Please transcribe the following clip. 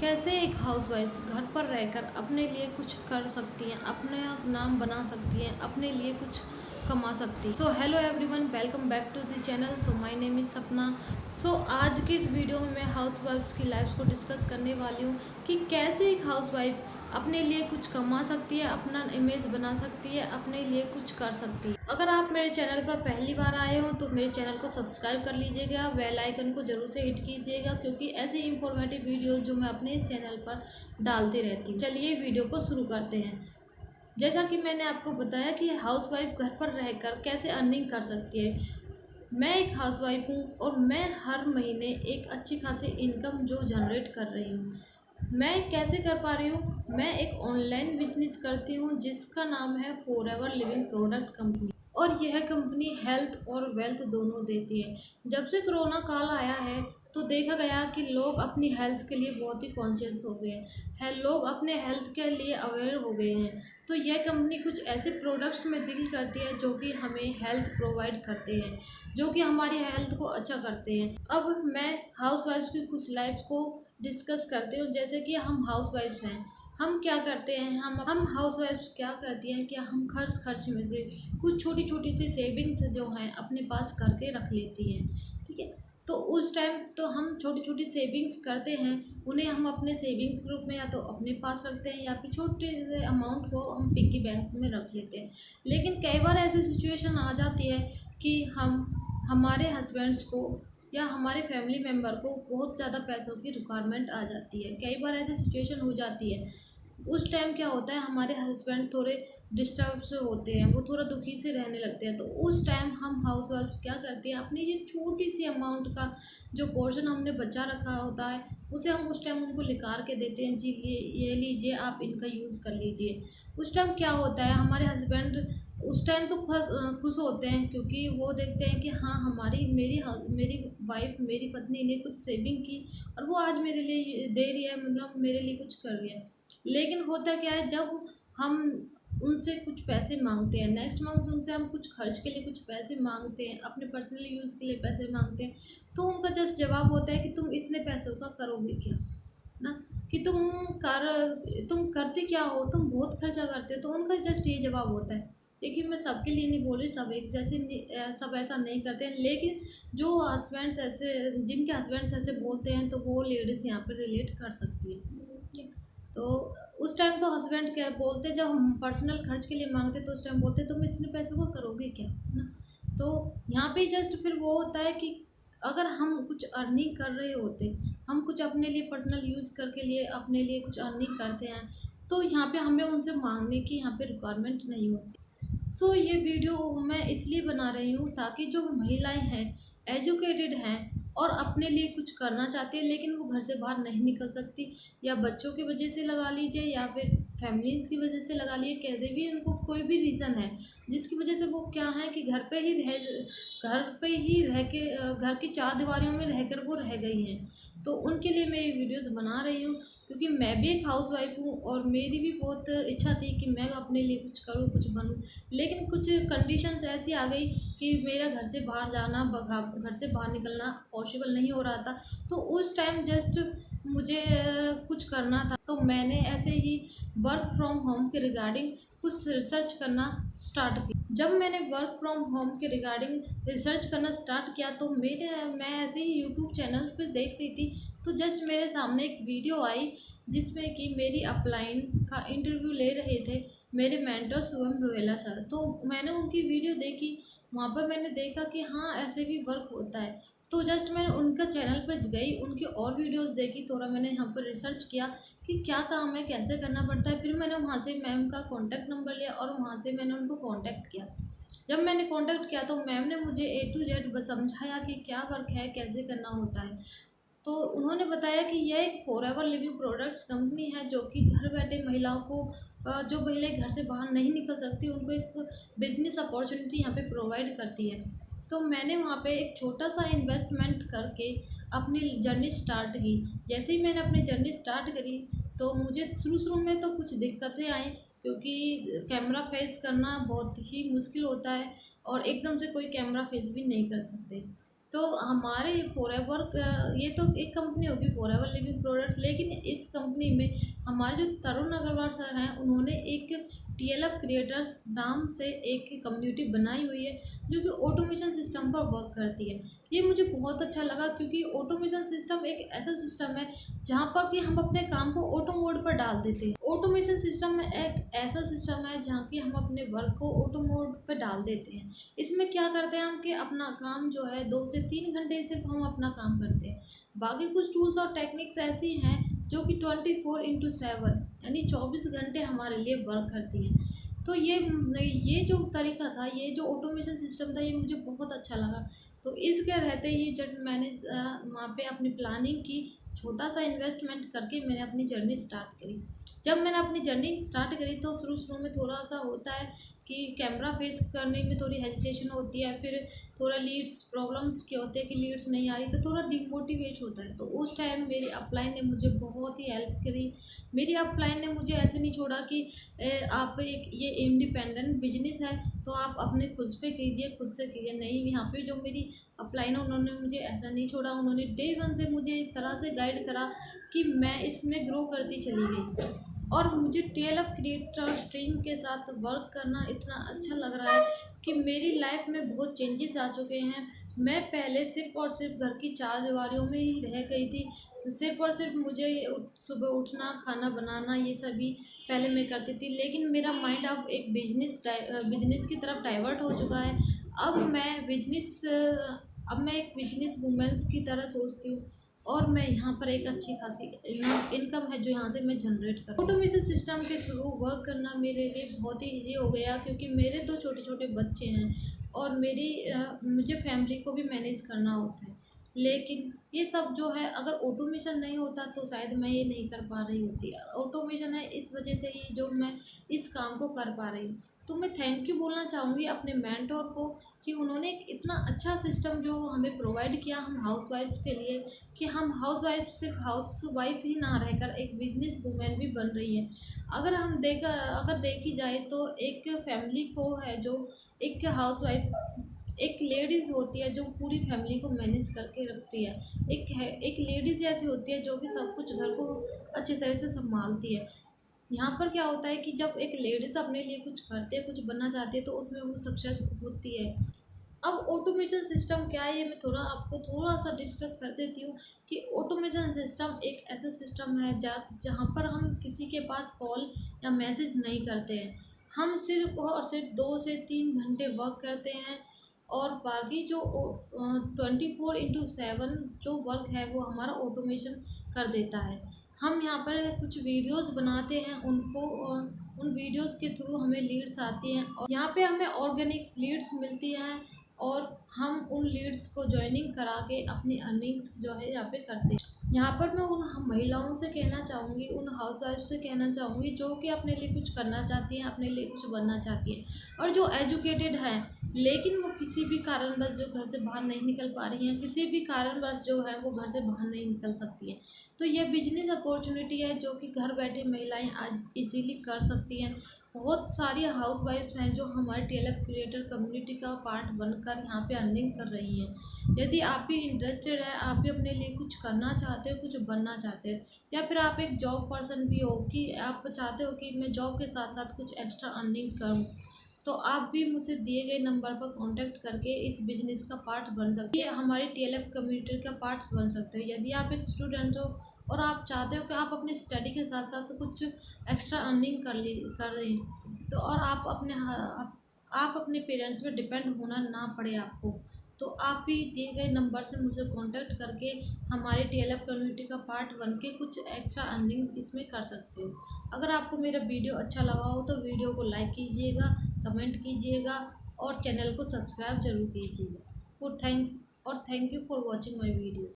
कैसे एक हाउसवाइफ घर पर रहकर अपने लिए कुछ कर सकती हैं, अपना नाम बना सकती हैं, अपने लिए कुछ कमा सकती है। So hello everyone, welcome back to the channel. So my name is Sapna. So आज के इस वीडियो में मैं हाउसवाइफ्स की लाइफ को डिस्कस करने वाली हूँ कि कैसे एक हाउसवाइफ अपने लिए कुछ कमा सकती है, अपना इमेज बना सकती है, अपने लिए कुछ कर सकती है। अगर आप मेरे चैनल पर पहली बार आए हो तो मेरे चैनल को सब्सक्राइब कर लीजिएगा, बेल आइकन को जरूर से हिट कीजिएगा क्योंकि ऐसे इंफॉर्मेटिव वीडियोस जो मैं अपने इस चैनल पर डालती रहती हूँ। चलिए वीडियो को शुरू करते हैं। जैसा कि मैंने आपको बताया कि हाउसवाइफ घर पर रहकर कैसे अर्निंग कर सकती है। मैं एक हाउसवाइफ हूँ और मैं हर महीने एक अच्छी खासी इनकम जो जनरेट कर रही हूँ। मैं कैसे कर पा रही हूँ? मैं एक ऑनलाइन बिजनेस करती हूँ जिसका नाम है फॉरएवर लिविंग प्रोडक्ट कंपनी, और यह कंपनी हेल्थ और वेल्थ दोनों देती है। जब से कोरोना काल आया है तो देखा गया कि लोग अपनी हेल्थ के लिए बहुत ही कॉन्शियस हो गए हैं, लोग अपने हेल्थ के लिए अवेयर हो गए हैं। तो यह कंपनी कुछ ऐसे प्रोडक्ट्स में डील करती है जो कि हमें हेल्थ प्रोवाइड करते हैं, जो कि हमारी हेल्थ को अच्छा करते हैं। अब मैं हाउसवाइफ्स की कुछ लाइफ को डिस्कस करते हूँ। जैसे कि हम हाउसवाइफ्स हैं, हम क्या करते हैं, हम हाउसवाइफ्स क्या करती हैं कि हम खर्च में से कुछ छोटी छोटी सी सेविंग्स जो हैं अपने पास करके रख लेती हैं। ठीक है, तो उस टाइम तो हम छोटी छोटी सेविंग्स करते हैं, उन्हें हम अपने सेविंग्स ग्रुप में या तो अपने पास रखते हैं या फिर छोटे से अमाउंट को हम पिग्गी बैंक्स में रख लेते हैं। लेकिन कई बार ऐसी सिचुएशन आ जाती है कि हमारे हस्बैंड्स को या हमारे फैमिली मेम्बर को बहुत ज़्यादा पैसों की रिक्वायरमेंट आ जाती है। कई बार ऐसी सिचुएशन हो जाती है। उस टाइम क्या होता है, हमारे हस्बैंड थोड़े डिस्टर्ब से होते हैं, वो थोड़ा दुखी से रहने लगते हैं। तो उस टाइम हम हाउस वाइफ क्या करती हैं, अपनी ये छोटी सी अमाउंट का जो पोर्शन हमने बचा रखा होता है उसे हम उस टाइम उनको निकाल के देते हैं। जी ये लीजिए, आप इनका यूज़ कर लीजिए। उस टाइम क्या होता है, हमारे हस्बैंड उस टाइम तो खुश होते हैं क्योंकि वो देखते हैं कि हाँ, मेरी वाइफ, मेरी पत्नी ने कुछ सेविंग की और वो आज मेरे लिए दे रही है, मतलब मेरे लिए कुछ कर रही है। लेकिन होता क्या है, जब हम उनसे कुछ पैसे मांगते हैं, नेक्स्ट मंथ उनसे हम कुछ खर्च के लिए कुछ पैसे मांगते हैं, अपने पर्सनल यूज़ के लिए पैसे मांगते हैं, तो उनका जस्ट जवाब होता है कि तुम इतने पैसों का करोगे क्या ना, कि तुम करते क्या हो, तुम बहुत खर्चा करते हो। तो उनका जस्ट ये जवाब होता है। देखिए, मैं सबके लिए नहीं बोल रही, सब एक जैसे सब ऐसा नहीं करते हैं, लेकिन जो हस्बैंड्स ऐसे, जिनके हस्बैंड्स ऐसे बोलते हैं तो वो लेडीज़ यहाँ पर रिलेट कर सकती है। तो उस टाइम तो हस्बैंड क्या बोलते, जब हम पर्सनल खर्च के लिए मांगते तो उस टाइम बोलते तुम इतने पैसों को करोगे क्या ना। तो यहाँ पे जस्ट फिर वो होता है कि अगर हम कुछ अर्निंग कर रहे होते, हम कुछ अपने लिए पर्सनल यूज़ करके लिए अपने लिए कुछ अर्निंग करते हैं, तो यहाँ पे हमें उनसे मांगने की यहाँ पे रिक्वायरमेंट नहीं होती। सो ये वीडियो मैं इसलिए बना रही हूँ ताकि जो महिलाएं हैं, एजुकेटेड हैं और अपने लिए कुछ करना चाहती है लेकिन वो घर से बाहर नहीं निकल सकती, या बच्चों की वजह से लगा लीजिए या फिर फैमिलीज़ की वजह से लगा लीजिए, कैसे भी उनको कोई भी रीज़न है जिसकी वजह से वो क्या है कि घर पे ही रह के घर की चार दीवारियों में रहकर वो रह गई हैं। तो उनके लिए मैं ये वीडियोज़ बना रही हूँ क्योंकि मैं भी एक हाउसवाइफ हूँ और मेरी भी बहुत इच्छा थी कि मैं अपने लिए कुछ करूँ, कुछ बनूँ। लेकिन कुछ कंडीशंस ऐसी आ गई कि मेरा घर से बाहर जाना, घर से बाहर निकलना पॉसिबल नहीं हो रहा था। तो उस टाइम जस्ट मुझे कुछ करना था, तो मैंने ऐसे ही वर्क फ्रॉम होम के रिगार्डिंग कुछ रिसर्च करना स्टार्ट किया। जब मैंने वर्क फ्रॉम होम के रिगार्डिंग रिसर्च करना स्टार्ट किया तो मैं ऐसे ही यूट्यूब चैनल्स पे देख रही थी, तो जस्ट मेरे सामने एक वीडियो आई जिसमें कि मेरी अपलाइन का इंटरव्यू ले रहे थे मेरे मेंटर शुभम रोहेला सर। तो मैंने उनकी वीडियो देखी, वहाँ पर मैंने देखा कि हाँ, ऐसे भी वर्क होता है। तो जस्ट मैंने उनका चैनल पर गई, उनकी और वीडियोस देखी, थोड़ा मैंने यहाँ पर रिसर्च किया कि क्या काम है, कैसे करना पड़ता है। फिर मैंने वहाँ से मैम का कॉन्टैक्ट नंबर लिया और वहाँ से मैंने उनको कॉन्टैक्ट किया। जब मैंने कॉन्टैक्ट किया तो मैम ने मुझे A to Z समझाया कि क्या वर्क है, कैसे करना होता है। तो उन्होंने बताया कि यह एक फॉरएवर लिविंग प्रोडक्ट्स कंपनी है जो कि घर बैठे महिलाओं को, जो महिलाएं घर से बाहर नहीं निकल सकती, उनको एक बिजनेस अपॉर्चुनिटी यहाँ पे प्रोवाइड करती है। तो मैंने वहाँ पे एक छोटा सा इन्वेस्टमेंट करके अपनी जर्नी स्टार्ट की। जैसे ही मैंने अपनी जर्नी स्टार्ट करी तो मुझे शुरू में तो कुछ दिक्कतें आई क्योंकि कैमरा फेस करना बहुत ही मुश्किल होता है और एकदम से कोई कैमरा फेस भी नहीं कर सकते। तो हमारे फॉरएवर ये तो एक कंपनी होगी फॉरएवर लिविंग प्रोडक्ट, लेकिन इस कंपनी में हमारे जो तरुण अग्रवाल सर हैं उन्होंने एक TLF क्रिएटर्स नाम से एक कम्युनिटी बनाई हुई है जो कि ऑटोमेशन सिस्टम पर वर्क करती है। ये मुझे बहुत अच्छा लगा क्योंकि ऑटोमेशन सिस्टम एक ऐसा सिस्टम है जहाँ पर कि हम अपने काम को ऑटो मोड पर डाल देते हैं। ऑटोमेशन सिस्टम में एक ऐसा सिस्टम है जहाँ कि हम अपने वर्क को ऑटो मोड पर डाल देते हैं। इसमें क्या करते हैं हम कि अपना काम जो है 2 से 3 घंटे सिर्फ हम अपना काम करते हैं। बाकी कुछ टूल्स और टेक्निक्स ऐसी हैं जो कि 24/7 यानी 24 घंटे हमारे लिए वर्क करती हैं। तो ये जो तरीका था, ये जो ऑटोमेशन सिस्टम था, ये मुझे बहुत अच्छा लगा। तो इसके रहते ही जब मैंने वहाँ पे अपनी प्लानिंग की, छोटा सा इन्वेस्टमेंट करके मैंने अपनी जर्नी स्टार्ट करी। जब मैंने अपनी जर्नी स्टार्ट करी तो शुरू में थोड़ा सा होता है कि कैमरा फेस करने में थोड़ी हेजिटेशन होती है, फिर थोड़ा लीड्स प्रॉब्लम्स के होते हैं कि लीड्स नहीं आ रही तो थोड़ा डिमोटिवेट होता है। तो उस टाइम मेरी अपलाइन ने मुझे बहुत ही हेल्प करी। मेरी अपलाइन ने मुझे ऐसे नहीं छोड़ा कि आप एक ये इंडिपेंडेंट बिजनेस है तो आप अपने खुद पे कीजिए, खुद से कीजिए। नहीं, यहाँ पे जो मेरी अपलाइन है उन्होंने मुझे ऐसा नहीं छोड़ा। उन्होंने डे 1 से मुझे इस तरह से गाइड करा कि मैं इसमें ग्रो करती चली गई। और मुझे TLF क्रिएटर स्ट्रीम के साथ वर्क करना इतना अच्छा लग रहा है कि मेरी लाइफ में बहुत चेंजेस आ चुके हैं। मैं पहले सिर्फ़ और सिर्फ घर की 4 दीवारों में ही रह गई थी। सिर्फ़ और सिर्फ मुझे सुबह उठना, खाना बनाना, ये सभी पहले मैं करती थी। लेकिन मेरा माइंड अब एक बिजनेस की तरफ डाइवर्ट हो चुका है। अब मैं एक बिजनेस वूमेंस की तरह सोचती हूँ और मैं यहाँ पर एक अच्छी खासी इनकम है जो यहाँ से मैं जनरेट कर। ऑटोमेशन सिस्टम के थ्रू वर्क करना मेरे लिए बहुत ही इजी हो गया क्योंकि मेरे 2 छोटे छोटे बच्चे हैं और मुझे फैमिली को भी मैनेज करना होता है। लेकिन ये सब जो है, अगर ऑटोमेशन नहीं होता तो शायद मैं ये नहीं कर पा रही होती। ऑटोमेशन है, इस वजह से ही जो मैं इस काम को कर पा रही हूँ। तो मैं थैंक यू बोलना चाहूँगी अपने मेंटोर को कि उन्होंने एक इतना अच्छा सिस्टम जो हमें प्रोवाइड किया हम हाउसवाइफ्स के लिए, कि हम हाउसवाइफ सिर्फ हाउसवाइफ ही ना रहकर एक बिजनेस वूमेन भी बन रही है। अगर देखी जाए तो एक फैमिली को है जो एक हाउसवाइफ एक लेडीज़ होती है जो पूरी फैमिली को मैनेज करके रखती है। एक लेडीज़ ऐसी होती है जो कि सब कुछ घर को अच्छी तरह से संभालती है। यहाँ पर क्या होता है कि जब एक लेडीज़ अपने लिए कुछ करती है, कुछ बनना चाहती है तो उसमें वो सक्सेस होती है। अब ऑटोमेशन सिस्टम क्या है, ये मैं आपको थोड़ा सा डिस्कस कर देती हूँ कि ऑटोमेशन सिस्टम एक ऐसा सिस्टम है जहाँ पर हम किसी के पास कॉल या मैसेज नहीं करते हैं। हम सिर्फ और सिर्फ 2 से 3 घंटे वर्क करते हैं और बाकी जो 24/7 जो वर्क है वो हमारा ऑटोमेशन कर देता है। हम यहाँ पर कुछ वीडियोस बनाते हैं, उन वीडियोस के थ्रू हमें लीड्स आती हैं और यहाँ पे हमें ऑर्गेनिक लीड्स मिलती हैं और हम उन लीड्स को ज्वाइनिंग करा के अपनी अर्निंग्स जो है यहाँ पे करते हैं। यहाँ पर मैं उन महिलाओं से कहना चाहूँगी, उन हाउसवाइफ से कहना चाहूँगी जो कि अपने लिए कुछ करना चाहती हैं, अपने लिए कुछ बनना चाहती हैं और जो एजुकेटेड हैं लेकिन वो किसी भी कारणवश जो घर से बाहर नहीं निकल पा रही हैं, किसी भी कारणवश जो है वो घर से बाहर नहीं निकल सकती हैं। तो ये बिजनेस अपॉर्चुनिटी है जो कि घर बैठे महिलाएं आज इजीली कर सकती हैं। बहुत सारी हाउसवाइफ्स हैं जो हमारे TLF क्रिएटर कम्युनिटी का पार्ट बनकर यहाँ पे अर्निंग कर रही हैं। यदि आप भी इंटरेस्टेड है, आप भी अपने लिए कुछ करना चाहते हो, कुछ बनना चाहते हो, या फिर आप एक जॉब पर्सन भी हो कि आप चाहते हो कि मैं जॉब के साथ साथ कुछ एक्स्ट्रा अर्निंग करूँ, तो आप भी मुझसे दिए गए नंबर पर कांटेक्ट करके इस बिज़नेस का पार्ट बन सकते हैं, हमारे TLF कम्युनिटी का पार्ट्स बन सकते हो। यदि आप एक स्टूडेंट हो और आप चाहते हो कि आप अपने स्टडी के साथ साथ कुछ एक्स्ट्रा अर्निंग कर रहे हैं तो और आप अपने पेरेंट्स पे डिपेंड होना ना पड़े आपको, तो आप भी दिए गए नंबर से मुझे कांटेक्ट करके हमारे TLF कम्युनिटी का पार्ट बन के कुछ एक्स्ट्रा अर्निंग इसमें कर सकते हो। अगर आपको मेरा वीडियो अच्छा लगा हो तो वीडियो को लाइक कीजिएगा, कमेंट कीजिएगा और चैनल को सब्सक्राइब जरूर कीजिएगा। और thank you for watching my video.